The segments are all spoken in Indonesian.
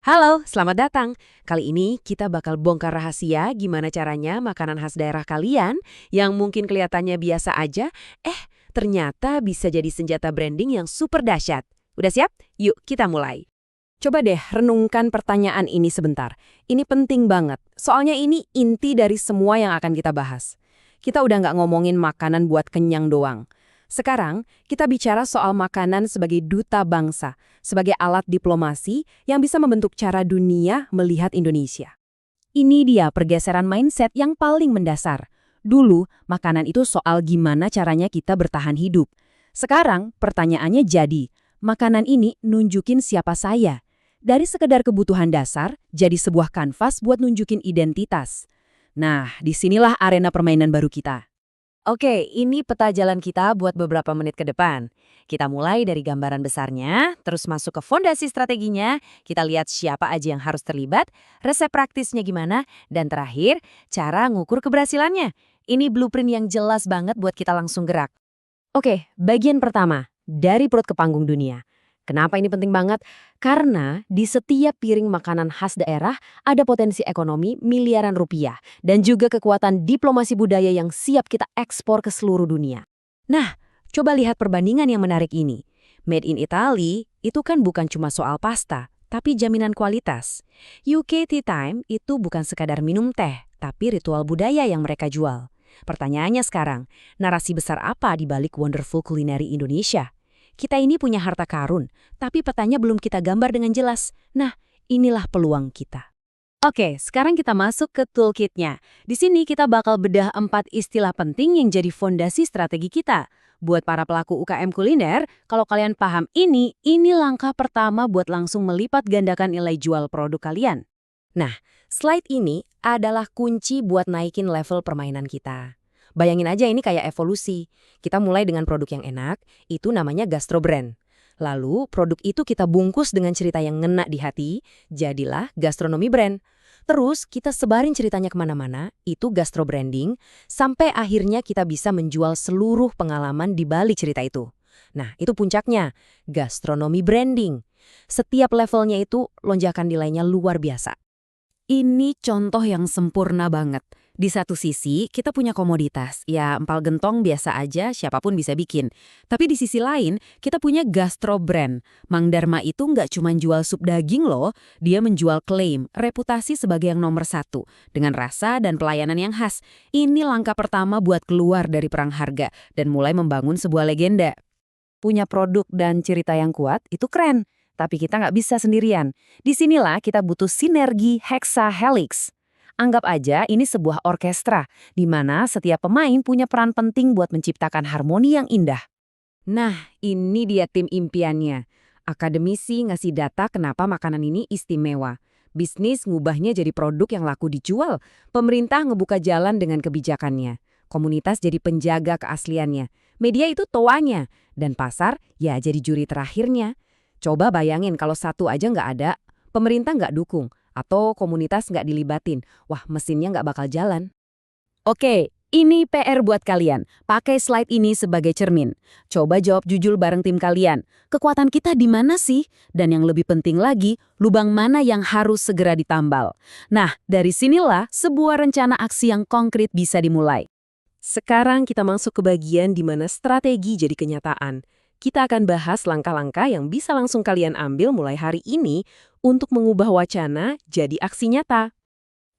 Halo, selamat datang. Kali ini kita bakal bongkar rahasia gimana caranya makanan khas daerah kalian yang mungkin kelihatannya biasa aja, ternyata bisa jadi senjata branding yang super dahsyat. Udah siap? Yuk kita mulai. Coba deh renungkan pertanyaan ini sebentar. Ini penting banget, soalnya ini inti dari semua yang akan kita bahas. Kita udah nggak ngomongin makanan buat kenyang doang. Sekarang, kita bicara soal makanan sebagai duta bangsa, sebagai alat diplomasi yang bisa membentuk cara dunia melihat Indonesia. Ini dia pergeseran mindset yang paling mendasar. Dulu, makanan itu soal gimana caranya kita bertahan hidup. Sekarang, pertanyaannya jadi, makanan ini nunjukin siapa saya? Dari sekedar kebutuhan dasar, jadi sebuah kanvas buat nunjukin identitas. Nah, disinilah arena permainan baru kita. Oke, ini peta jalan kita buat beberapa menit ke depan. Kita mulai dari gambaran besarnya, terus masuk ke fondasi strateginya, kita lihat siapa aja yang harus terlibat, resep praktisnya gimana, dan terakhir, cara ngukur keberhasilannya. Ini blueprint yang jelas banget buat kita langsung gerak. Oke, bagian pertama, dari perut ke panggung dunia. Kenapa ini penting banget? Karena di setiap piring makanan khas daerah ada potensi ekonomi miliaran rupiah dan juga kekuatan diplomasi budaya yang siap kita ekspor ke seluruh dunia. Nah, coba lihat perbandingan yang menarik ini. Made in Italy itu kan bukan cuma soal pasta, tapi jaminan kualitas. UK Tea Time itu bukan sekadar minum teh, tapi ritual budaya yang mereka jual. Pertanyaannya sekarang, narasi besar apa di balik wonderful culinary Indonesia? Kita ini punya harta karun, tapi petanya belum kita gambar dengan jelas. Nah, inilah peluang kita. Oke, sekarang kita masuk ke toolkitnya. Di sini kita bakal bedah 4 istilah penting yang jadi fondasi strategi kita. Buat para pelaku UKM kuliner, kalau kalian paham ini langkah pertama buat langsung melipat gandakan nilai jual produk kalian. Nah, slide ini adalah kunci buat naikin level permainan kita. Bayangin aja ini kayak evolusi. Kita mulai dengan produk yang enak, itu namanya gastro brand. Lalu produk itu kita bungkus dengan cerita yang ngena di hati, jadilah gastronomi brand. Terus kita sebarin ceritanya kemana-mana, itu gastro branding, sampai akhirnya kita bisa menjual seluruh pengalaman di balik cerita itu. Nah, itu puncaknya, gastronomi branding. Setiap levelnya itu lonjakan nilainya luar biasa. Ini contoh yang sempurna banget. Di satu sisi, kita punya komoditas. Ya, empal gentong biasa aja, siapapun bisa bikin. Tapi di sisi lain, kita punya gastro brand. Mang Darma itu nggak cuma jual sup daging loh, dia menjual klaim, reputasi sebagai yang nomor 1. Dengan rasa dan pelayanan yang khas. Ini langkah pertama buat keluar dari perang harga dan mulai membangun sebuah legenda. Punya produk dan cerita yang kuat, itu keren. Tapi kita nggak bisa sendirian. Disinilah kita butuh sinergi hexahelix. Anggap aja ini sebuah orkestra, di mana setiap pemain punya peran penting buat menciptakan harmoni yang indah. Nah, ini dia tim impiannya. Akademisi ngasih data kenapa makanan ini istimewa. Bisnis ngubahnya jadi produk yang laku dijual. Pemerintah ngebuka jalan dengan kebijakannya. Komunitas jadi penjaga keasliannya. Media itu toanya. Dan pasar ya jadi juri terakhirnya. Coba bayangin kalau satu aja nggak ada, pemerintah nggak dukung, atau komunitas nggak dilibatin. Wah, mesinnya nggak bakal jalan. Oke, ini PR buat kalian. Pakai slide ini sebagai cermin. Coba jawab jujur bareng tim kalian. Kekuatan kita di mana sih? Dan yang lebih penting lagi, lubang mana yang harus segera ditambal. Nah, dari sinilah sebuah rencana aksi yang konkret bisa dimulai. Sekarang kita masuk ke bagian di mana strategi jadi kenyataan. Kita akan bahas langkah-langkah yang bisa langsung kalian ambil mulai hari ini untuk mengubah wacana jadi aksi nyata.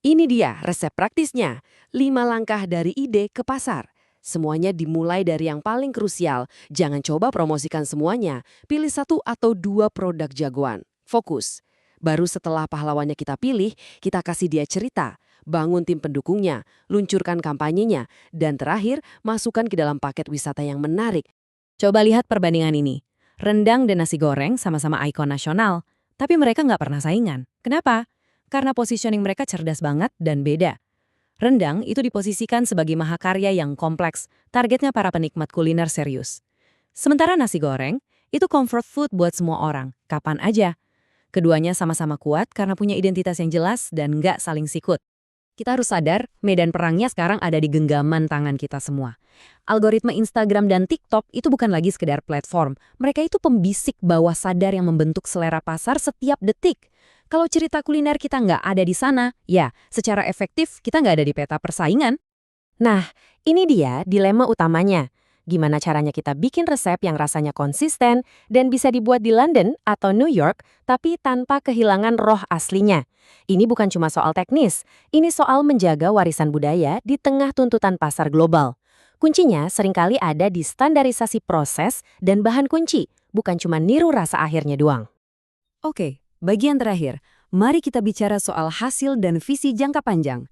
Ini dia resep praktisnya, 5 langkah dari ide ke pasar. Semuanya dimulai dari yang paling krusial. Jangan coba promosikan semuanya, pilih 1 atau 2 produk jagoan. Fokus. Baru setelah pahlawannya kita pilih, kita kasih dia cerita. Bangun tim pendukungnya, luncurkan kampanyenya, dan terakhir masukkan ke dalam paket wisata yang menarik. Coba lihat perbandingan ini. Rendang dan nasi goreng sama-sama ikon nasional, tapi mereka nggak pernah saingan. Kenapa? Karena positioning mereka cerdas banget dan beda. Rendang itu diposisikan sebagai mahakarya yang kompleks, targetnya para penikmat kuliner serius. Sementara nasi goreng, itu comfort food buat semua orang, kapan aja. Keduanya sama-sama kuat karena punya identitas yang jelas dan nggak saling sikut. Kita harus sadar, medan perangnya sekarang ada di genggaman tangan kita semua. Algoritma Instagram dan TikTok itu bukan lagi sekedar platform. Mereka itu pembisik bawah sadar yang membentuk selera pasar setiap detik. Kalau cerita kuliner kita nggak ada di sana, ya secara efektif kita nggak ada di peta persaingan. Nah, ini dia dilema utamanya. Gimana caranya kita bikin resep yang rasanya konsisten dan bisa dibuat di London atau New York, tapi tanpa kehilangan roh aslinya. Ini bukan cuma soal teknis, ini soal menjaga warisan budaya di tengah tuntutan pasar global. Kuncinya seringkali ada di standarisasi proses dan bahan kunci, bukan cuma niru rasa akhirnya doang. Oke, bagian terakhir. Mari kita bicara soal hasil dan visi jangka panjang.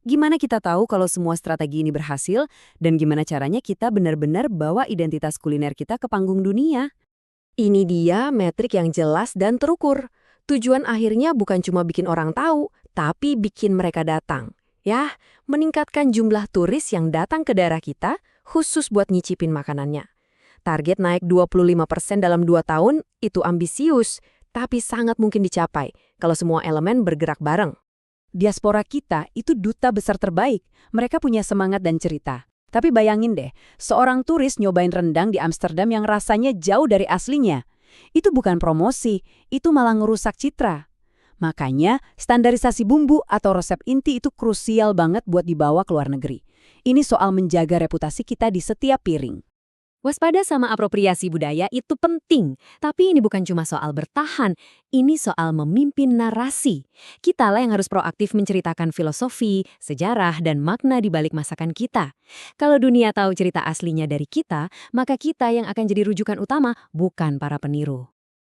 Gimana kita tahu kalau semua strategi ini berhasil, dan gimana caranya kita benar-benar bawa identitas kuliner kita ke panggung dunia? Ini dia metrik yang jelas dan terukur. Tujuan akhirnya bukan cuma bikin orang tahu, tapi bikin mereka datang. Ya, meningkatkan jumlah turis yang datang ke daerah kita, khusus buat nyicipin makanannya. Target naik 25% dalam 2 tahun, itu ambisius, tapi sangat mungkin dicapai kalau semua elemen bergerak bareng. Diaspora kita itu duta besar terbaik. Mereka punya semangat dan cerita. Tapi bayangin deh, seorang turis nyobain rendang di Amsterdam yang rasanya jauh dari aslinya. Itu bukan promosi, itu malah ngerusak citra. Makanya, standarisasi bumbu atau resep inti itu krusial banget buat dibawa ke luar negeri. Ini soal menjaga reputasi kita di setiap piring. Waspada sama apropriasi budaya itu penting, tapi ini bukan cuma soal bertahan, ini soal memimpin narasi. Kitalah yang harus proaktif menceritakan filosofi, sejarah, dan makna di balik masakan kita. Kalau dunia tahu cerita aslinya dari kita, maka kita yang akan jadi rujukan utama, bukan para peniru.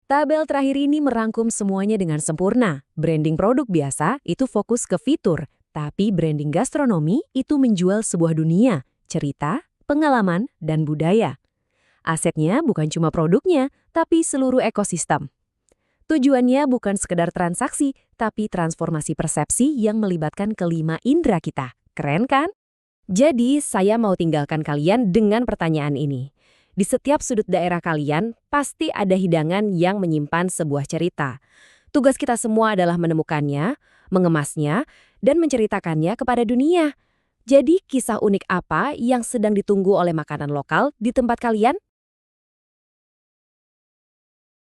Tabel terakhir ini merangkum semuanya dengan sempurna. Branding produk biasa itu fokus ke fitur, tapi branding gastronomi itu menjual sebuah dunia, cerita, pengalaman, dan budaya. Asetnya bukan cuma produknya, tapi seluruh ekosistem. Tujuannya bukan sekedar transaksi, tapi transformasi persepsi yang melibatkan kelima indera kita. Keren kan? Jadi, saya mau tinggalkan kalian dengan pertanyaan ini. Di setiap sudut daerah kalian, pasti ada hidangan yang menyimpan sebuah cerita. Tugas kita semua adalah menemukannya, mengemasnya, dan menceritakannya kepada dunia. Jadi, kisah unik apa yang sedang ditunggu oleh makanan lokal di tempat kalian?